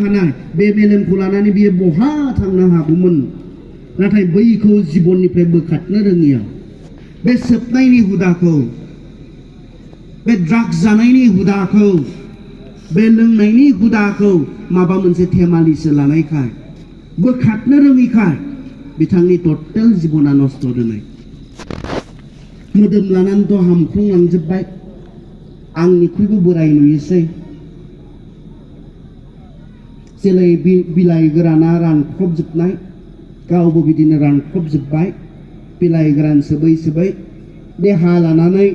हानाय बे मेलेमखौ लानानै बियो बहा थांनो हागौमोन नाथाय बैखौ जिबननिफ्राय बोखारनो रोङियाव बे सोबनायनि हुदाखौ बे ड्राग्स जानायनि हुदाखौ बे लोंनायनि हुदाखौ माबा मोनसे थेमालिसो लानायखाय बोखारनो रोङिखाय बिथांनि टटेल जिबना नस्थ' दोनै मोदोम लानानैथ' हामख्रंलांजोब्बाय आंनिख्रुइबो बोराय नुयोसै जेरै बिलाइ गोराना रानख्रबजोबनाय गावबो बिदिनो रानख्रबजोब्बाय बिलाइ गोरान सोबै सोबै देहा लानानै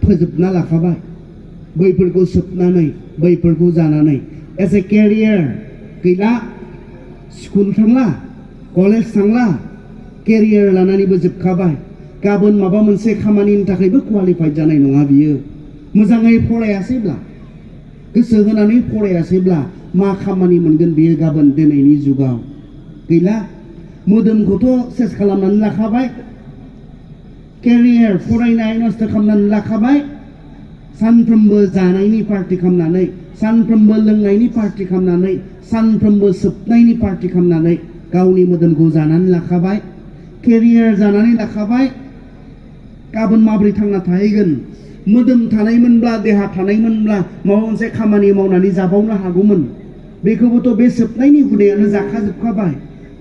फोजोबना लाखाबाय बैफोरखौ सोबनानै बैफोरखौ जानानै एज ए केरियार गैला स्कुल थांला कलेज थांला केरियार लानानैबो जोबखाबाय गाबोन माबा मोनसे खामानिनि थाखायबो क्वालिफाइड जानाय नङा बियो मोजाङै फरायासैब्ला गोसो होनानै फरायासैब्ला मा खामानि मोनगोन बियो गाबोन दिनैनि जुगाव गैला मोदोमखौथ' सेस खालामनानै लाखाबाय केरियार फरायनाय नस्थ' खालामनानै लाखाबाय सानफ्रोमबो जानायनि पार्टि खालामनानै सानफ्रोमबो लोंनायनि पार्टि खालामनानै सानफ्रोमबो सोबनायनि पार्टि खालामनानै गावनि मोदोमखौ जानानै लाखाबाय केरियार जानानै लाखाबाय गाबोन माबोरै थांना थाहैगोन मोदोम थानायमोनब्ला देहा थानायमोनब्ला माबा मोनसे खामानि मावनानै जाबावनो हागौमोन बेखौबोथ' बे सोबनायनि हुदायानो जाखाजोबखाबाय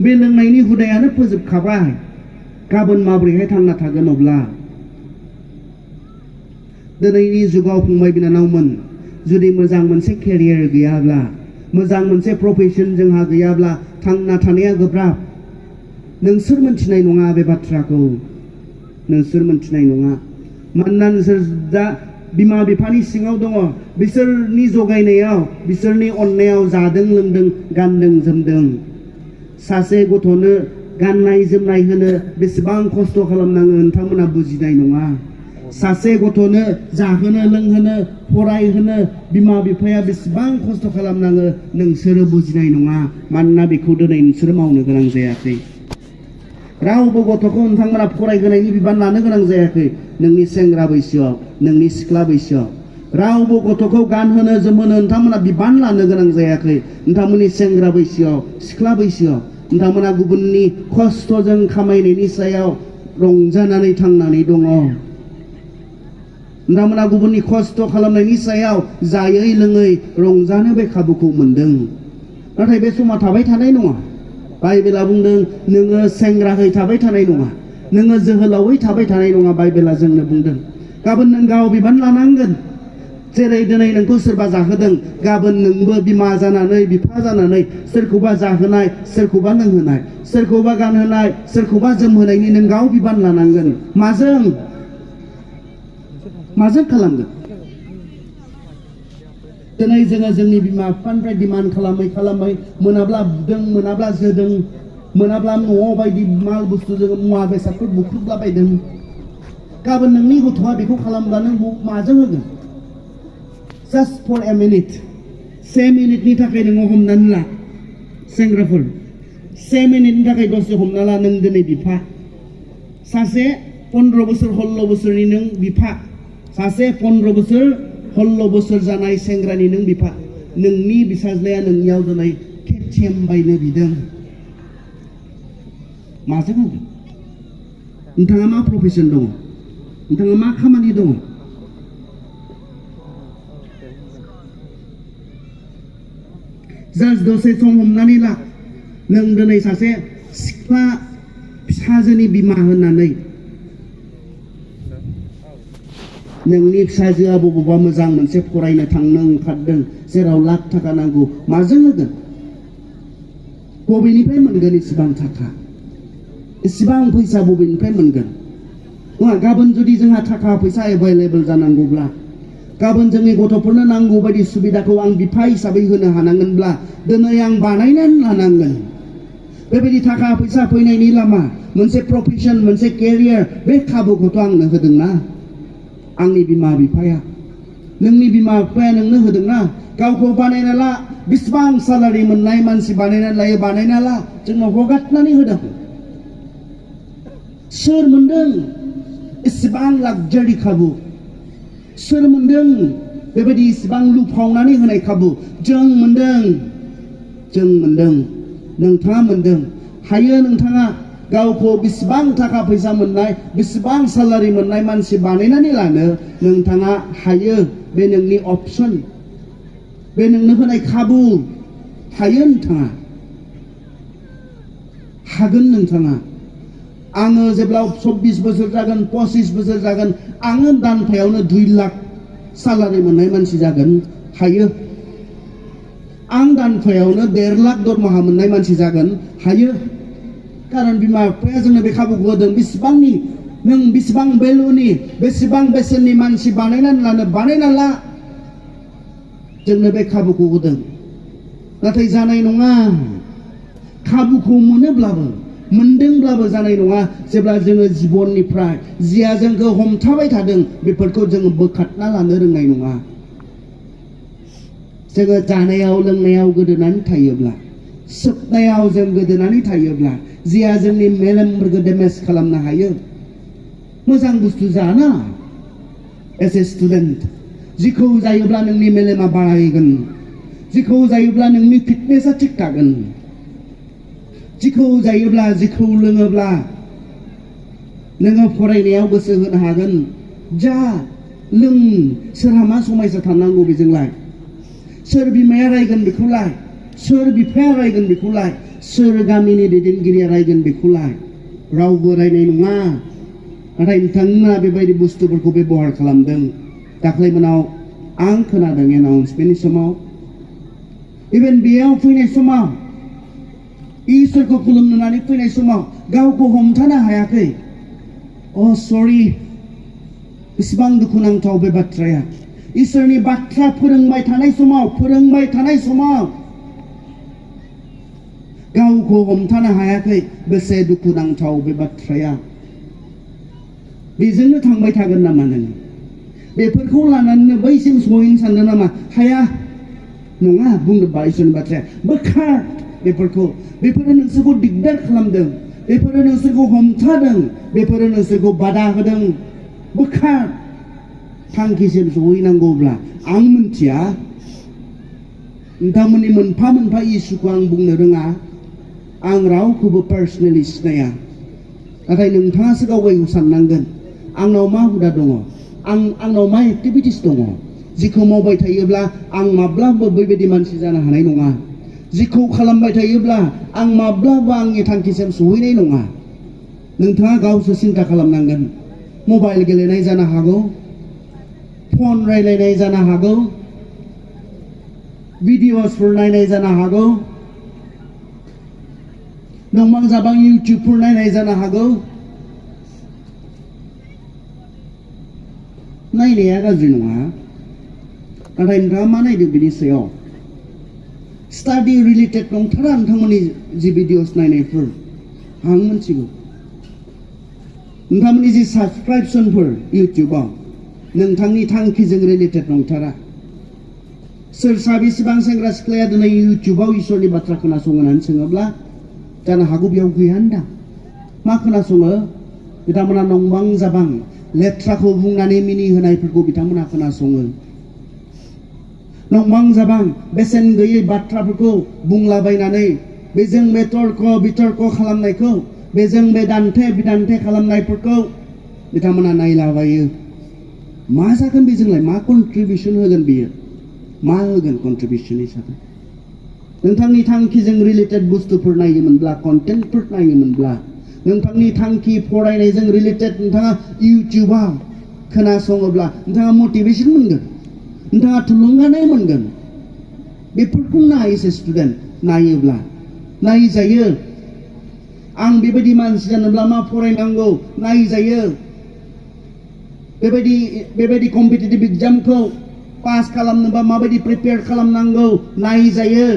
बे लोंनायनि हुदायानो फोजोबखाबाय गाबोन माबोरैहाय थांना थागोन अब्ला दिनैनि जुगाव फंबाय बिनानावमोन जुदि मोजां मोनसे केरियार गैयाब्ला मोजां मोनसे प्रफेसन जोंहा गैयाब्ला थांना थानाया गोब्राब नोंसोर मोनथिनाय नङा बे बाथ्राखौ नोंसोर मोनथिनाय नङा मानोना नोंसोर दा बिमा बिफानि सिङाव दङ बिसोरनि जगायनायाव बिसोरनि अननायाव जादों लोंदों गानदों जोमदों सासे गथ'नो गाननाय जोमनाय होनो बेसेबां खस्थ' खालामनाङो नोंथांमोना बुजिनाय नङा सासे गथ'नो जाहोनो लोंहोनो फरायहोनो बिमा बिफाया बेसेबां खस्थ' खालामनाङो नोंसोरो बुजिनाय नङा मानोना बेखौ दिनै नोंसोरो मावनो गोनां जायाखै रावबो गथ'खौ नोंथांमोना फरायहोनायनि बिबान लानो गोनां जायाखै नोंनि सेंग्रा बैसोआव नोंनि सिख्ला बैसोआव रावबो गथ'खौ गानहोनो जोमहोनो नोंथांमोना बिबान लानो गोनां जायाखै नोंथांमोननि सेंग्रा बैसोआव सिख्ला बैसोआव नोंथांमोना गुबुननि खस्थ'जों खामायनायनि सायाव रंजानानै थांनानै दङ नोंथांमोना गुबुननि खस्थ' खालामनायनि सायाव जायै लोङै रंजानो बे खाबुखौ मोनदों नाथाय बे समा थाबाय थानाय नङा बाइबेला बुंदों नोङो सेंग्राहै थाबाय थानाय नङा नोङो जोहोलावै थाबाय थानाय नङा बाइबेला जोंनो बुंदों गाबोन नों गाव बिबान लानांगोन जेरै दिनै नोंखौ सोरबा जाहोदों गाबोन नोंबो बिमा जानानै बिफा जानानै सोरखौबा जाहोनाय सोरखौबा लोंहोनाय सोरखौबा गानहोनाय सोरखौबा जोमहोनायनि नों गाव बिबान लानांगोन माजों खालामगोन दिनै जोङो जोंनि बिमा बिफानिफ्राय डिमान्ड खालामै मोनाब्ला बुदों मोनाब्ला जोदों मोनाब्ला न'आव बायदि माल बुस्थु जोङो मुवा बेसादफोर बुख्रुबलाबायदों गाबोन नोंनि गथ'आ बेखौ खालामब्ला नों माजों होगोन जास्ट फर ए मिनिट से मिनिटनि थाखाय नोङो हमनानै ला सेंग्राफोर से मिनिटनि थाखाय दसे हमना ला नों दिनै बिफा सासे 15 बोसोर 16 बोसोरनि नों बिफा सासे 15 बोसोर 16 बोसोर जानाय सेंग्रानि नों बिफा नोंनि बिसाज्लाया नोंनियाव दिनै केटिएम बायनो बिदों माजों होगोन नोंथाङा मा प्रफेसन दङ नोंथाङा मा खामानि दङ जास्ट दसे सम हमनानै ला नों दिनै सासे सिख्ला फिसाजोनि बिमा होननानै नोंनि फिसाजोआ बबेबा मोजां मोनसे फरायनो थांनो ओंखारदों जेराव लाख थाखा नांगौ माजों होगोन बबेनिफ्राय मोनगोन इसेबां थाखा इसेबां फैसा बबेनिफ्राय मोनगोन नङा गाबोन जुदि जोंहा थाखा फैसा एभेलेबल जानांगौब्ला गाबोन जोंनि गथ'फोरनो नांगौ बायदि सुबिदाखौ आं बिफा हिसाबै होनो हानांगोनब्ला दिनै आं बानायनानै लानांगोन बेबायदि थाखा फैसा फैनायनि लामा मोनसे प्रफेसन मोनसे केरियार बे खाबुखौथ' आंनो होदोंना आंनि बिमा बिफाया नोंनि बिमा बिफाया नोंनो होदोंना गावखौ बानायना ला बेसेबां सालारि मोननाय मानसि बानायनानै लायो बानायना ला जोंनो हगारनानै होदों सोर मोनदों इसेबां लाक्जारि खाबु सोर मोनदों बेबायदि इसेबां लुफावनानै होनाय खाबु जों मोनदों जों मोनदों नोंथाङा मोनदों हायो नोंथाङा गावखौ बेसेबां थाखा फैसा मोननाय बेसेबां सालारि मोननाय मानसि बानायनानै लानो नोंथाङा हायो बे नोंनि अपसन बे नोंनो होनाय खाबु हायो नोंथाङा हागोन नोंथाङा आङो जेब्ला 24 बोसोर जागोन 25 बोसोर जागोन आङो दानफायावनो 2 लाख सालारि मोननाय मानसि जागोन हायो आं दानफायावनो 1.5 लाख दरमाहा मोननाय मानसि जागोन हायो कारन बिमा बिफाया जोंनो बे खाबुखौ होदों बेसेबांनि नों बेसेबां भेलुनि बेसेबां बेसेननि मानसि बानायना ला जोंनो बे खाबुखौ होदों नाथाय जानाय नङा खाबुखौ मोनोब्लाबो मोनदोंब्लाबो जानाय नङा जेब्ला जोङो जिबननिफ्राय जिया जोंखौ हमथाबाय थादों बेफोरखौ जोङो बोखारना लानो रोंनाय नङा जोङो जानायाव लोंनायाव गोदोनानै थायोब्ला सोबनायाव जों गोदोनानै थायोब्ला जिया जोंनि मेलेमफोरखौ डेमेज खालामनो हायो मोजां बुस्थु जाना एज ए स्टुडेन्ट जिखौ जायोब्ला नोंनि मेलेमा बारायगोन जिखौ जायोब्ला नोंनि फिटनेसा थिग थागोन जिखौ जायोब्ला जिखौ लोङोब्ला नोङो फरायनायाव गोसो होनो हागोन जा लों सोरहा मा समायसा थानांगौ बेजोंलाय सोर बिमाया रायगोन बेखौलाय सोर बिफाया रायगोन बेखौलाय सोर गामिनि दैदेनगिरिया रायगोन बेखौलाय रावबो रायनाय नङा नाथाय नोंथांमोना बेबायदि बुस्थुफोरखौ बेबहार खालामदों दाख्लैमोनाव आं खोनादों एनाउन्समेन्टनि समाव इभेन बेयाव फैनाय समाव इसोरखौ खुलुमनानै फैनाय समाव गावखौ हमथानो हायाखै सरि बेसेबां दुखुनांथाव बे बाथ्राया इसोरनि बाथ्रा फोरोंबाय थानाय समाव गावखौ हमथानो हायाखै बेसे दुखुनांथाव बे बाथ्राया बेजोंनो थांबाय थागोन नामा नोङो बेफोरखौ लानानैनो बैसिम सहैनो सानदों नामा हाया नङा बुंदोंबा इसोरनि बाथ्राया बोखार बेफोरो नोंसोरखौ दिगदार खालामदों बेफोरो नोंसोरखौ हमथादों बेफोरो नोंसोरखौ बादा होदों बोखार थांखिसिम सहैनांगौब्ला आं मिथिया नोंथांमोननि मोनफा मोनफा इसुखौ आं बुंनो रोङा आं रावखौबो पार्सनेलि सिनाया नाथाय नोंथाङासो गावगायखौ साननांगोन आंनाव मा हुदा दङ आंनाव मा एक्टिभिटिस दङ जिखौ मावबाय थायोब्ला आं माब्लाबो बेबायदि मानसि जानो हानाय नङा जिखौ खालामबाय थायोब्ला आं माब्लाबा आंनि थांखिसिम सहैनाय नङा नोंथाङा गावसो सिन्था खालामनांगोन मबाइल गेलेनाय जानो हागौ फन रायलायनाय जानो हागौ भिडिअसफोर नायनाय जानो हागौ नंबां जाबां इउटिउबफोर नायनाय जानो हागौ नायनाया गाज्रि नङा नाथाय नोंथाङा मा नायदों बिनि सायाव स्टाडि रिलेटेड नंथारा नोंथांमोननि जि भिडिअस नायनायफोर आं मिथिगौ नोंथांमोननि जि साबसक्रिपसनफोर इउटिउबाव नोंथांनि थांखिजों रिलेटेड नंथारा सोर साबेसेबां सेंग्रा सिख्लाया दिनै इउटिउबाव इसोरनि बाथ्रा खोनासङो होननानै सोङोब्ला जानो हागौ बेयाव गैया होनदां मा खोनासङो बिथांमोना नंबां जाबां लेथ्राखौ बुंनानै मिनिहोनायफोरखौ बिथांमोना खोनासङो नंबां जाबां बेसेन गैयै बाथ्राफोरखौ बुंलाबायनानै बेजों बे तर्क बितर्क खालामनायखौ बेजों बे दान्थे बिदान्थे खालामनायफोरखौ बिथांमोना नायलाबायो मा जागोन बेजोंलाय मा कन्ट्रिबिउसन होगोन बियो मा होगोन कन्ट्रिबिउसन हिसाबै नोंथांनि थांखिजों रिलेटेड बुस्थुफोर नायोमोनब्ला कन्टेन्टफोर नायोमोनब्ला नोंथांनि थांखि फरायनायजों रिलेटेड नोंथाङा इउटिउबाव खोनासङोब्ला नोंथाङा मटिभेसन मोनगोन नोंथाङा थुलुंगानाय मोनगोन बेफोरखौ नाय एसे स्टुडेन्ट नायोब्ला नायजायो आं बेबायदि मानसि जानोब्ला मा फरायनांगौ नायजायो बेबायदि कम्पिटिटिभ एग्जामखौ पास खालामनोबा माबायदि प्रिपेयार खालामनांगौ नायजायो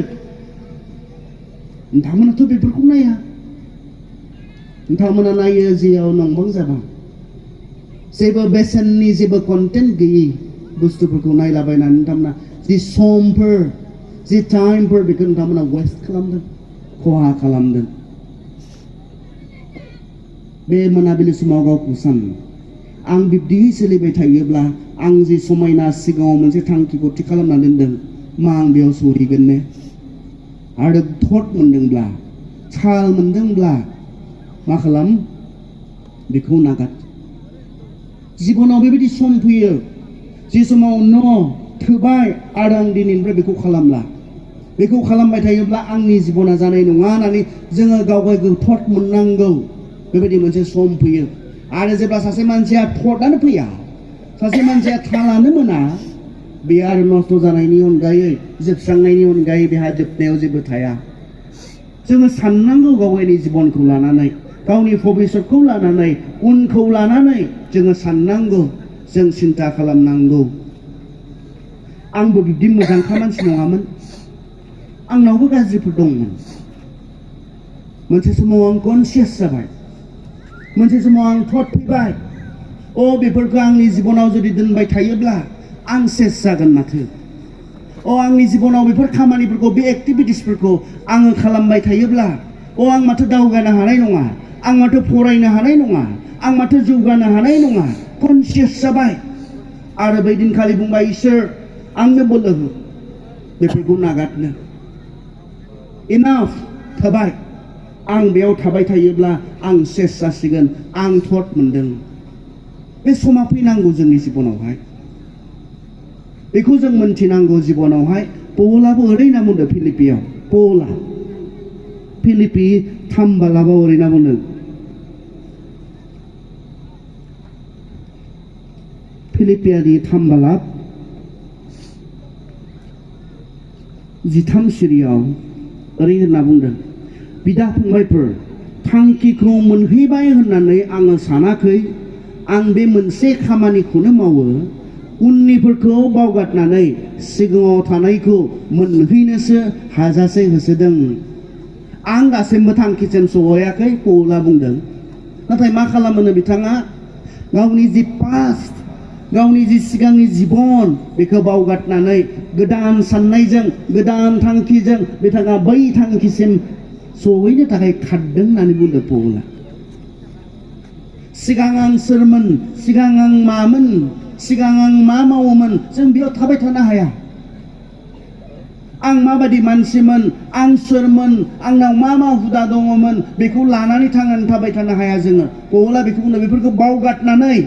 नोंथांमोनाथ' बेफोरखौ नाया नोंथांमोना नायो जेयाव नंबां जाबां जेबो बेसेननि जेबो कन्टेन्ट गैयि बुस्थुफोरखौ नायलाबायनानै नोंथांमोना जि समफोर जि टाइमफोर बेखौ नोंथांमोना वेस्ट खालामदों खहा खालामदों बे मोनाबिलि समाव गावखौ सान आं बिब्दियै सोलिबाय थायोब्ला आं जि समायना सिगाङाव मोनसे थांखिखौ थि खालामना दोनदों मा आं बेयाव सहैगोन ने आरो थट मोनदोंब्ला साल मोनदोंब्ला मा खालाम बेखौ नागार जिबनाव बेबायदि सम फैयो जे समाव न थोबाय आरो आं दिनैनिफ्राय बेखौ खालामला बेखौ खालामबाय थायोब्ला आंनि जिबना जानाय नङा होननानै जोङो गाव गावखौ थट मोननांगौ बेबायदि मोनसे सम फैयो आरो जेब्ला सासे मानसिया थटआनो फैया सासे मानसिया थालानो मोना बे आरो नस्थ जानायनि अनगायै जोबस्रांनायनि अनगायै बेहा जोबनायाव जेबो थाया जोङो साननांगौ गावनि जिबनखौ लानानै गावनि भबिष्यतखौ लानानै उनखौ लानानै जोङो साननांगौ जों सिन्था खालामनांगौ आंबो बिदि मोजां मानसि नङामोन आंनावबो गाज्रिफोर दंमोन मोनसे समाव आं कनसियास जाबाय मोनसे समाव आं थट फैबाय बेफोरखौ आंनि जिबनाव जुदि दोनबाय थायोब्ला आं सेस जागोन माथो आंनि जिबनाव बेफोर खामानिफोरखौ बे एक्टिभिटिसफोरखौ आङो खालामबाय थायोब्ला आं माथो दावगानो हानाय नङा आं माथो फरायनो हानाय नङा आं माथो जौगानो हानाय नङा कनसियास जाबाय आरो बै दिनखालि बुंबाय इसोर आंनो बोलो हो बेफोरखौ नागारनो इनाफ थाबाय आं बेयाव थाबाय थायोब्ला आं सेस जासिगोन आं थट मोनदों बे समा फैनांगौ जोंनि जिबनावहाय बेखौ जों मोनथिनांगौ जिबनावहाय पौलाबो ओरै होनना बुंदों फिलिपियाव पौला फिलिपि 3:12 ओरै होनना बुंदों फिलिपियानि 3:13 13 सिरियाव ओरै होनना बुंदों बिदा फंबायफोर थांखिखौ मोनहैबाय होननानै आङो सानाखै आं बे मोनसे खामानिखौनो मावो उननिफोरखौ बावगारनानै सिगाङाव थानायखौ मोनहैनोसो हाजासे होसोदों आं दासिमबो थांखिसिम सहैयाखै पौला बुंदों नाथाय मा खालामो बिथाङा गावनि जि पास्ट गावनि जि सिगांनि जिबन बेखौ बावगारनानै गोदान साननायजों गोदान थांखिजों बिथाङा बै थांखिसिम सहैनो थाखाय खारदों होननानै बुंदों पौला सिगां आं सोरमोन सिगां आं मामोन सिगां आं मा मावोमोन जों बेयाव थाबाय थानो हाया आं माबायदि मानसिमोन आं सोरमोन आंनाव मा हुदा दङमोन बेखौ लानानै थांनानै थाबाय थानो हाया जोङो पौला बेखौ बुंदों बेफोरखौ बावगारनानै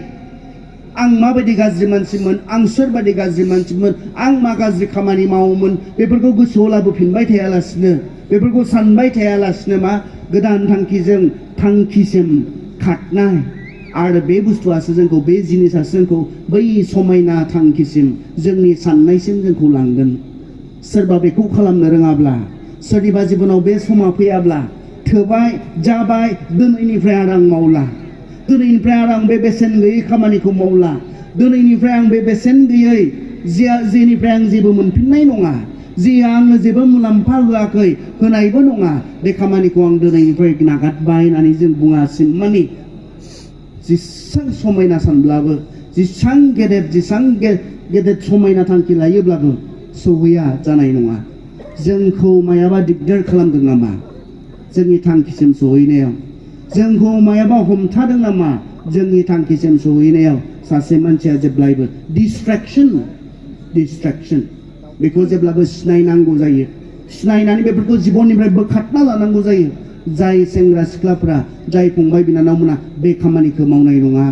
आं माबायदि गाज्रि मानसिमोन आं सोरबायदि गाज्रि मानसिमोन आं मा गाज्रि खामानि मावोमोन बेफोरखौ गोसोआव लाबोफिनबाय थायालासिनो बेफोरखौ सानबाय थायालासिनो मा गोदान थांखिजों थांखिसिम खारनाय आरो बे बुस्थुआसो जोंखौ बे जिनिसासो जोंखौ बै समायना थांखिसिम जोंनि साननायसिम जोंखौ लांगोन सोरबा बेखौ खालामनो रोङाब्ला सोरनिबा जिबनाव बे समा फैयाब्ला थोबाय जाबाय दिनैनिफ्राय आं मावला दिनैनिफ्राय आं बे बेसेन गैयै खामानिखौ मावला दिनैनिफ्राय आं बे बेसेन गैयै जेनिफ्राय आं जेबो मोनफिननाय नङा जि आंनो जेबो मुलाम्फा होआखै होनायबो नङा बे खामानिखौ आं दिनैनिफ्राय नागारबाय होननानै जों बुङासिम माने जेसां समायना सानब्लाबो जेसां गेदेर समायना थांखि लायोब्लाबो सहैया जानाय नङा जोंखौ मायाबा दिगदार खालामदों नामा जोंनि थांखिसिम सहैनायाव जोंखौ मायाबा हमथादों नामा जोंनि थांखिसिम सहैनायाव सासे मानसिया जेब्लायबो डिस्ट्रेक्शन बेखौ जेब्लाबो सिनायनांगौ जायो सिनायनानै बेफोरखौ जिबननिफ्राय बोखारना लानांगौ जायो जाय सेंग्रा सिख्लाफोरा जाय फंबाय बिनानावमोना बे खामानिखौ मावनाय नङा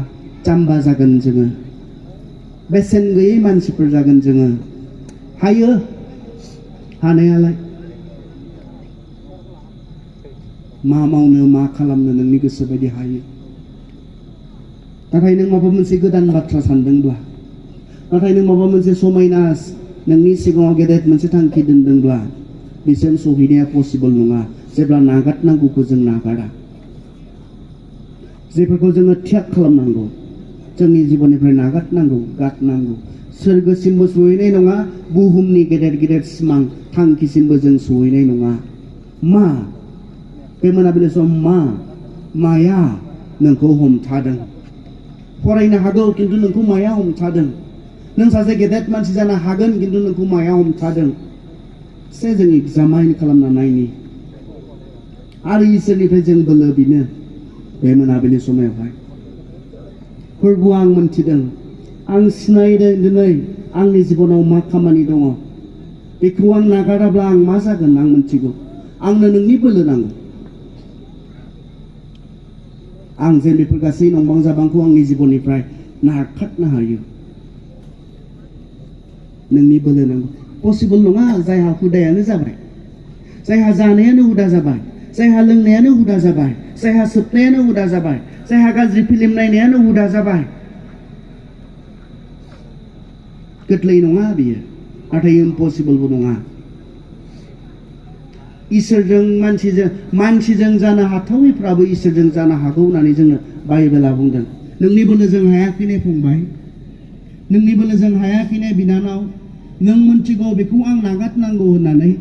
जाम्बा जागोन जोङो बेसेन गैयै मानसिफोर जागोन जोङो हायो हानायालाय मा मावनो मा खालामनो नोंनि गोसो बायदि हायो नाथाय नों माबा मोनसे गोदान बाथ्रा सानदोंब्ला नाथाय नों माबा मोनसे समायना नोंनि सिगाङाव गेदेर मोनसे थांखि दोनदोंब्ला बिसिम सहैनाया पसिबल नङा जेब्ला नागारनांगौखौ जों नागारा जेफोरखौ जोङो त्याग खालामनांगौ जोंनि जिबननिफ्राय नागारनांगौ गारनांगौ सोरगोसिमबो सहैनाय नङा बुहुमनि गेदेर सिमां थांखिसिमबो जों सहैनाय नङा मा बे मोनाबिलि सम माया नोंखौ हमथादों फरायनो हागौ खिन्थु नोंखौ माया हमथादों नों सासे गेदेर मानसि जानो हागोन खिन्थु नोंखौ माया हमथादों से जों एग्जामाइन खालामना नायनि आरो इसोरनिफ्राय जों बोलो बिनो बे मोनाबिलि समावहाय फोरबो आं मोनथिदों आं सिनायदों दिनै आंनि जिबनाव मा खामानि दङ बेखौ आं नागाराब्ला आं मा जागोन आं मोनथिगौ आंनो नोंनि बोलो नांगौ आं जे बेफोर गासै नंबां जाबांखौ आंनि जिबननिफ्राय नारखारनो हायो नोंनि बोलो नांगौ पसिबल नङा जायहा हुदायानो जाबाय जायहा जानायानो हुदा जाबाय जायहा लोंनायानो हुदा जाबाय जायहा सोबनायानो हुदा जाबाय जायहा गाज्रि फिल्म नायनायानो हुदा जाबाय गोरलै नङा बियो नाथाय इम्पसिबलबो नङा इसोरजों मानसिजों जानो हाथावैफ्राबो इसोरजों जानो हागौ होननानै जोंनो बाइबेला बुंदों नोंनि बोलोजों हायाखैने फंबाय नोंनि बोलोजों हायाखैने बिनानाव नों मोनथिगौ बेखौ आं नागारनांगौ होननानै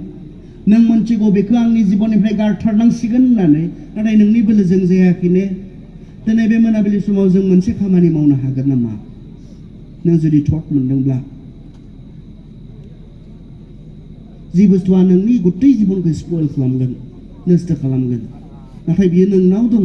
नों मोनथिगौ बेखौ आंनि जिबननिफ्राय गारथारनांसिगोन होननानै नाथाय नोंनि बोलोजों जायाखैने दिनै बे मोनाबिलि समाव जों मोनसे खामानि मावनो हागोन नामा नों जुदि थट मोनदोंब्ला जि बुस्थुआ नोंनि गुथै जिबनखौ स्पइल खालामगोन नस्थ' खालामगोन नाथाय बियो नोंनाव दङ